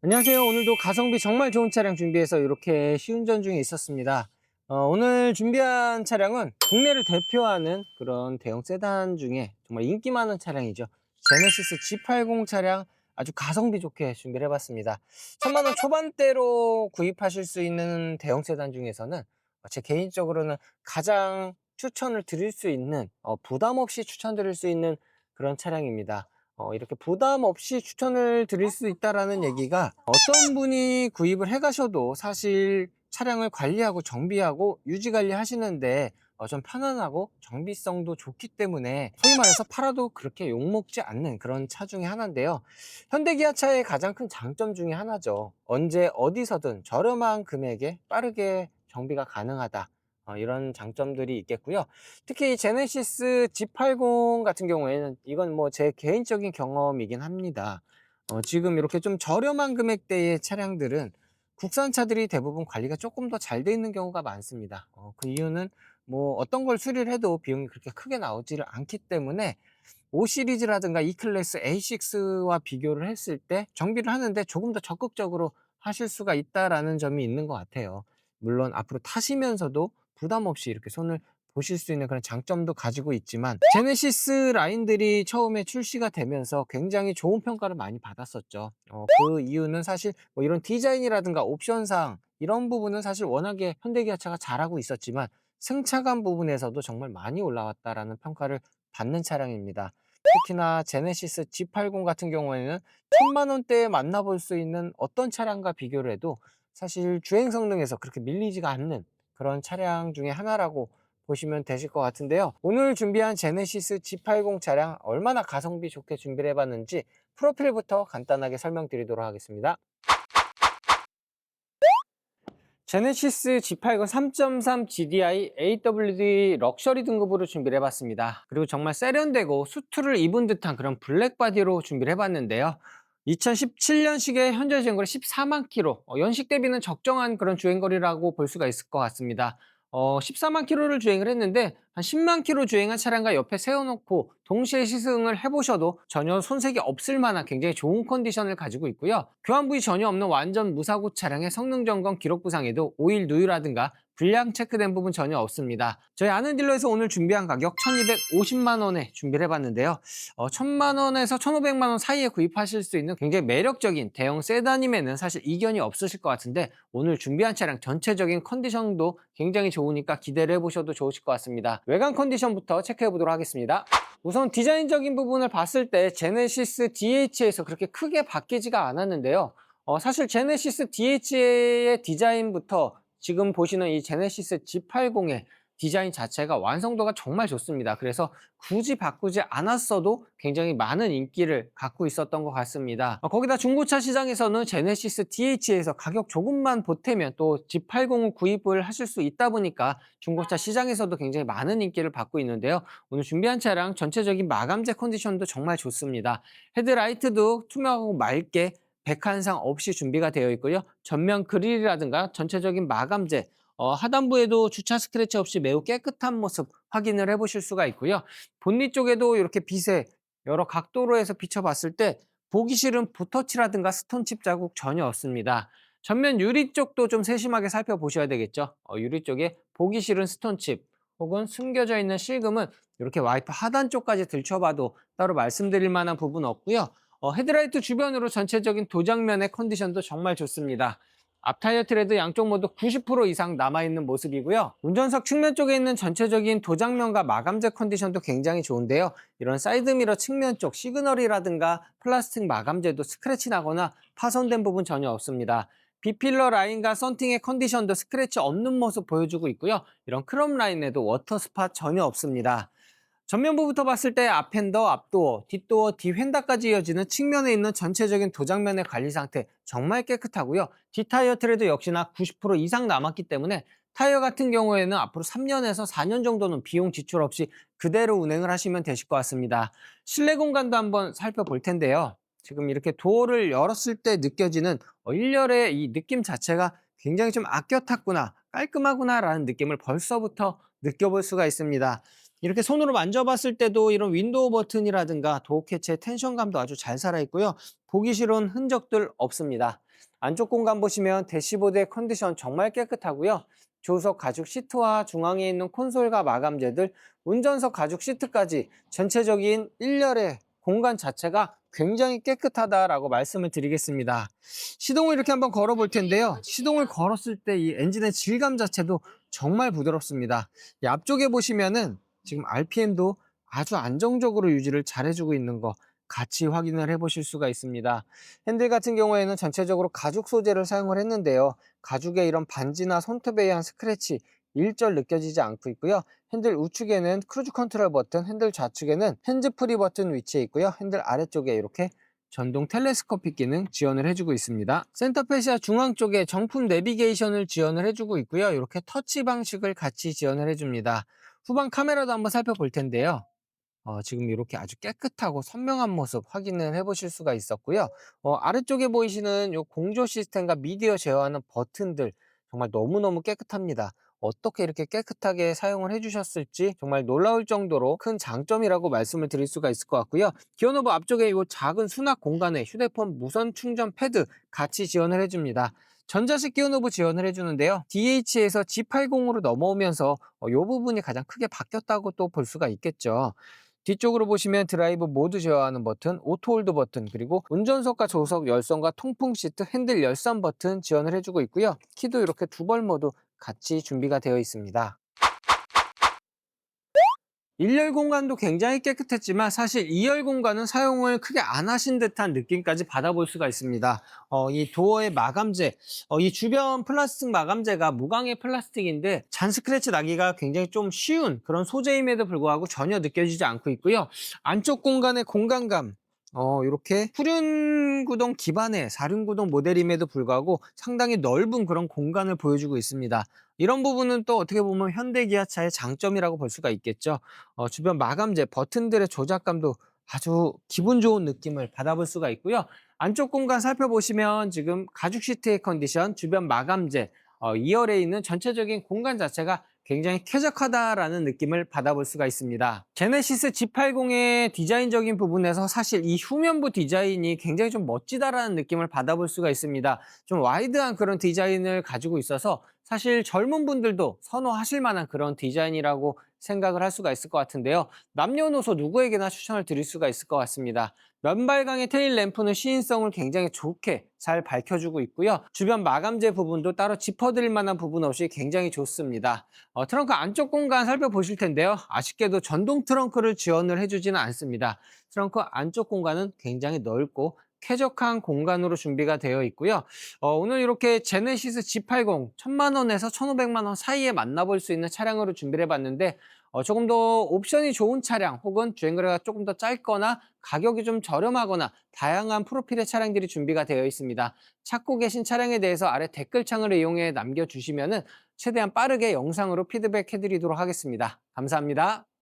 안녕하세요. 오늘도 가성비 정말 좋은 차량 준비해서 이렇게 시운전 중에 있었습니다. 오늘 준비한 차량은 국내를 대표하는 그런 대형 세단 중에 정말 인기 많은 차량이죠. 제네시스 G80 차량 아주 가성비 좋게 준비를 해봤습니다. 1000만 원 초반대로 구입하실 수 있는 대형 세단 중에서는 제 개인적으로는 가장 추천을 드릴 수 있는, 부담 없이 추천드릴 수 있는 그런 차량입니다. 이렇게 부담 없이 추천을 드릴 수 있다라는 얘기가, 어떤 분이 구입을 해 가셔도 사실 차량을 관리하고 정비하고 유지 관리 하시는데 좀 편안하고 정비성도 좋기 때문에 소위 말해서 팔아도 그렇게 욕먹지 않는 그런 차 중에 하나인데요. 현대기아차의 가장 큰 장점 중에 하나죠. 언제 어디서든 저렴한 금액에 빠르게 정비가 가능하다. 이런 장점들이 있겠고요. 특히 이 제네시스 G80 같은 경우에는 이건 뭐 제 개인적인 경험이긴 합니다. 지금 이렇게 좀 저렴한 금액대의 차량들은 국산차들이 대부분 관리가 조금 더 잘 돼 있는 경우가 많습니다. 그 이유는 뭐 어떤 걸 수리를 해도 비용이 그렇게 크게 나오지를 않기 때문에 5 시리즈라든가 E클래스 A6와 비교를 했을 때 정비를 하는데 조금 더 적극적으로 하실 수가 있다라는 점이 있는 것 같아요. 물론 앞으로 타시면서도 부담 없이 이렇게 손을 보실 수 있는 그런 장점도 가지고 있지만, 제네시스 라인들이 처음에 출시가 되면서 굉장히 좋은 평가를 많이 받았었죠. 그 이유는 사실 뭐 이런 디자인이라든가 옵션상 이런 부분은 사실 워낙에 현대기아차가 잘하고 있었지만, 승차감 부분에서도 정말 많이 올라왔다라는 평가를 받는 차량입니다. 특히나 제네시스 G80 같은 경우에는 1000만 원대에 만나볼 수 있는 어떤 차량과 비교를 해도 사실 주행 성능에서 그렇게 밀리지가 않는 그런 차량 중에 하나라고 보시면 되실 것 같은데요. 오늘 준비한 제네시스 G80 차량 얼마나 가성비 좋게 준비를 해봤는지 프로필부터 간단하게 설명드리도록 하겠습니다. 제네시스 G80 3.3 GDI AWD 럭셔리 등급으로 준비를 해봤습니다. 그리고 정말 세련되고 수트를 입은 듯한 그런 블랙 바디로 준비를 해봤는데요. 2017년식의 현재 주행거리 14만 킬로, 연식 대비는 적정한 그런 주행거리라고 볼 수가 있을 것 같습니다. 14만 킬로를 주행을 했는데 한 10만 킬로 주행한 차량과 옆에 세워놓고 동시에 시승을 해보셔도 전혀 손색이 없을 만한 굉장히 좋은 컨디션을 가지고 있고요. 교환 부위 전혀 없는 완전 무사고 차량의 성능 점검 기록 부상에도 오일 누유라든가 불량 체크된 부분 전혀 없습니다. 저희 아는 딜러에서 오늘 준비한 가격 1250만 원에 준비를 해봤는데요. 1000만 원에서 1500만 원 사이에 구입하실 수 있는 굉장히 매력적인 대형 세단임에는 사실 이견이 없으실 것 같은데, 오늘 준비한 차량 전체적인 컨디션도 굉장히 좋으니까 기대를 해보셔도 좋으실 것 같습니다. 외관 컨디션부터 체크해 보도록 하겠습니다. 우선 디자인적인 부분을 봤을 때 제네시스 DH에서 그렇게 크게 바뀌지가 않았는데요. 사실 제네시스 DH의 디자인부터 지금 보시는 이 제네시스 G80의 디자인 자체가 완성도가 정말 좋습니다. 그래서 굳이 바꾸지 않았어도 굉장히 많은 인기를 갖고 있었던 것 같습니다. 거기다 중고차 시장에서는 제네시스 DH에서 가격 조금만 보태면 또 G80을 구입을 하실 수 있다 보니까 중고차 시장에서도 굉장히 많은 인기를 받고 있는데요. 오늘 준비한 차량 전체적인 마감재 컨디션도 정말 좋습니다. 헤드라이트도 투명하고 맑게 백한상 없이 준비가 되어 있고요. 전면 그릴이라든가 전체적인 마감재, 하단부에도 주차 스크래치 없이 매우 깨끗한 모습 확인을 해보실 수가 있고요. 본닛 쪽에도 이렇게 빛에 여러 각도로 해서 비춰봤을 때 보기 싫은 붓터치라든가 스톤칩 자국 전혀 없습니다. 전면 유리 쪽도 좀 세심하게 살펴보셔야 되겠죠. 유리 쪽에 보기 싫은 스톤칩 혹은 숨겨져 있는 실금은 이렇게 와이퍼 하단 쪽까지 들춰봐도 따로 말씀드릴 만한 부분 없고요. 헤드라이트 주변으로 전체적인 도장면의 컨디션도 정말 좋습니다. 앞타이어 트레드 양쪽 모두 90% 이상 남아있는 모습이고요. 운전석 측면 쪽에 있는 전체적인 도장면과 마감재 컨디션도 굉장히 좋은데요. 이런 사이드미러 측면 쪽 시그널이라든가 플라스틱 마감재도 스크래치 나거나 파손된 부분 전혀 없습니다. B필러 라인과 썬팅의 컨디션도 스크래치 없는 모습 보여주고 있고요. 이런 크롬 라인에도 워터 스팟 전혀 없습니다. 전면부부터 봤을 때 앞핸더, 앞도어, 뒷도어, 뒤휀다까지 이어지는 측면에 있는 전체적인 도장면의 관리 상태 정말 깨끗하고요. 뒷타이어 트레드 역시나 90% 이상 남았기 때문에 타이어 같은 경우에는 앞으로 3년에서 4년 정도는 비용 지출 없이 그대로 운행을 하시면 되실 것 같습니다. 실내 공간도 한번 살펴볼 텐데요. 지금 이렇게 도어를 열었을 때 느껴지는 일렬의 이 느낌 자체가 굉장히 좀 아껴 탔구나, 깔끔하구나 라는 느낌을 벌써부터 느껴볼 수가 있습니다. 이렇게 손으로 만져봤을 때도 이런 윈도우 버튼이라든가 도어 캐치의 텐션감도 아주 잘 살아있고요. 보기 싫은 흔적들 없습니다. 안쪽 공간 보시면 대시보드의 컨디션 정말 깨끗하고요. 조수석 가죽 시트와 중앙에 있는 콘솔과 마감재들, 운전석 가죽 시트까지 전체적인 일렬의 공간 자체가 굉장히 깨끗하다라고 말씀을 드리겠습니다. 시동을 이렇게 한번 걸어 볼 텐데요. 시동을 걸었을 때 이 엔진의 질감 자체도 정말 부드럽습니다. 이 앞쪽에 보시면은 지금 RPM도 아주 안정적으로 유지를 잘 해주고 있는 거 같이 확인을 해 보실 수가 있습니다. 핸들 같은 경우에는 전체적으로 가죽 소재를 사용을 했는데요. 가죽의 이런 반지나 손톱에 의한 스크래치 일절 느껴지지 않고 있고요. 핸들 우측에는 크루즈 컨트롤 버튼, 핸들 좌측에는 핸즈프리 버튼 위치해 있고요. 핸들 아래쪽에 이렇게 전동 텔레스코픽 기능 지원을 해주고 있습니다. 센터페시아 중앙 쪽에 정품 내비게이션을 지원을 해주고 있고요. 이렇게 터치 방식을 같이 지원을 해줍니다. 후방 카메라도 한번 살펴볼 텐데요. 지금 이렇게 아주 깨끗하고 선명한 모습 확인을 해보실 수가 있었고요. 아래쪽에 보이시는 요 공조 시스템과 미디어 제어하는 버튼들 정말 너무너무 깨끗합니다. 어떻게 이렇게 깨끗하게 사용을 해주셨을지 정말 놀라울 정도로 큰 장점이라고 말씀을 드릴 수가 있을 것 같고요. 기어노브 앞쪽에 이 작은 수납 공간에 휴대폰 무선 충전 패드 같이 지원을 해줍니다. 전자식 기어노브 지원을 해주는데요. DH에서 G80으로 넘어오면서 이 부분이 가장 크게 바뀌었다고 또 볼 수가 있겠죠. 뒤쪽으로 보시면 드라이브 모드 제어하는 버튼, 오토 홀드 버튼, 그리고 운전석과 조석 열선과 통풍 시트, 핸들 열선 버튼 지원을 해주고 있고요. 키도 이렇게 두 벌 모두 같이 준비가 되어 있습니다. 1열 공간도 굉장히 깨끗했지만 사실 2열 공간은 사용을 크게 안 하신 듯한 느낌까지 받아볼 수가 있습니다. 이 도어의 마감재, 이 주변 플라스틱 마감재가 무광의 플라스틱인데 잔 스크래치 나기가 굉장히 좀 쉬운 그런 소재임에도 불구하고 전혀 느껴지지 않고 있고요. 안쪽 공간의 공간감, 이렇게 후륜구동 기반의 4륜구동 모델임에도 불구하고 상당히 넓은 그런 공간을 보여주고 있습니다. 이런 부분은 또 어떻게 보면 현대 기아차의 장점이라고 볼 수가 있겠죠. 주변 마감재, 버튼들의 조작감도 아주 기분 좋은 느낌을 받아볼 수가 있고요. 안쪽 공간 살펴보시면 지금 가죽 시트의 컨디션, 주변 마감재, 2열에 있는 전체적인 공간 자체가 굉장히 쾌적하다라는 느낌을 받아볼 수가 있습니다. 제네시스 G80의 디자인적인 부분에서 사실 이 후면부 디자인이 굉장히 좀 멋지다라는 느낌을 받아볼 수가 있습니다. 좀 와이드한 그런 디자인을 가지고 있어서 사실 젊은 분들도 선호하실 만한 그런 디자인이라고 생각을 할 수가 있을 것 같은데요. 남녀노소 누구에게나 추천을 드릴 수가 있을 것 같습니다. 면발광의 테일 램프는 시인성을 굉장히 좋게 잘 밝혀주고 있고요. 주변 마감재 부분도 따로 짚어드릴 만한 부분 없이 굉장히 좋습니다. 트렁크 안쪽 공간 살펴보실 텐데요. 아쉽게도 전동 트렁크를 지원을 해주지는 않습니다. 트렁크 안쪽 공간은 굉장히 넓고 쾌적한 공간으로 준비가 되어 있고요. 오늘 이렇게 제네시스 G80 1000만 원에서 1500만 원 사이에 만나볼 수 있는 차량으로 준비를 해봤는데 조금 더 옵션이 좋은 차량 혹은 주행거리가 조금 더 짧거나 가격이 좀 저렴하거나 다양한 프로필의 차량들이 준비가 되어 있습니다. 찾고 계신 차량에 대해서 아래 댓글창을 이용해 남겨주시면 최대한 빠르게 영상으로 피드백 해드리도록 하겠습니다. 감사합니다.